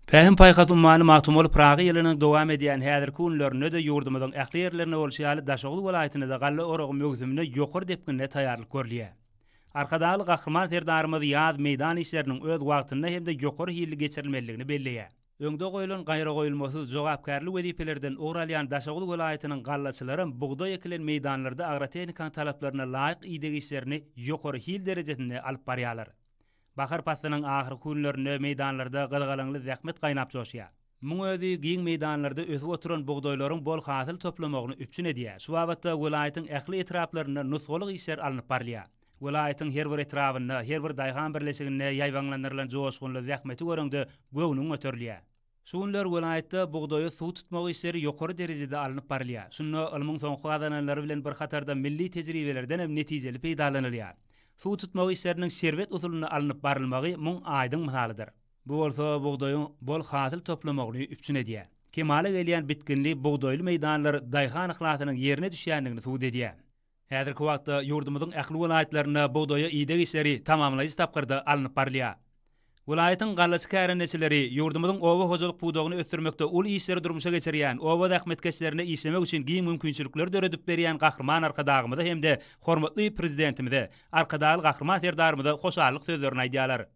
Fähim paýhas ummany magtumul Praga ýylynyň dowam edýän häzirki günlerinde de ýurdumyzyň ähli ýerlerine bolşýaly Daşoğlu welaýatyna da galla orag mögzümine ýokur depginde taýýarlyk görülýär. Arkadaly gahryman serdarymyz ýaz meýdan işleriniň öz wagtynda hem de ýokur hili geçirilmeligini belleýär. Öňde goýulan gaýra goýulmasy jogapkärlik wezipelerden oralýan Daşoğlu welaýatynyň gallaçylary bugda ekilen meýdanlarda agrotehnika talaplaryna laýyk ýydyk işlerini ýokary hil derejesinde alyp barýarlar. Bahar pasynyň ahyrky günlerinde meýdanlarda galgalaňly zähmet gaýnap joşýar. Muň özi giň meýdanlarda ösüp oturan bugdaýlaryň bol hasyl toplamagyny üpçün edýär. Şu wagtda welaýatyň ähli etraplaryna nusgalyk işler alınıp barýar. Welaýatyň her bir etrafynda, her bir daýhan birleşiginde ýaýwanlandyrylan joşgunly zähmeti görüňde göwnüň ötürlýär. Şu günler welaýatda bugdaýy suw tutmak işleri ýokary derejede alınıp barýar. Şunu ilmiň soňky adanlary bilen bir hatarda milli tejribelerden hem netijeli peýdalanylýar. Suw tutmak işleriniň serwet usulyna alınıp barylmagy muň aýdyň misalydyr. Bu bolsa bugdaýyň bol hasyl toplamagyny üpçün edýär. Kemale gelýän bitkinli bugdaýly meýdanlar daýhan ihlatynyň ýerine düşýändigini suwd edýär. Häzirki wagtda ýurdumyzyň ähli welaýatlaryna bugdaýy ýydyk işleri tamamlaýyş tapgyrda alınıp barylýar. Welaýatyň gallaçy kärendeçileri ýurdumyzyň owa hojalyk budagyny ösdürmekde ul işleri durmuşa geçirýän, owa zähmetkeşlerine işlemek üçin giň mümkinçilikler döredip berýän gahryman arkadagymyza hem de hormatly prezidentimize, arkadaly gahryman serdarymyza hoşarlyk sözlerini aýdýarlar.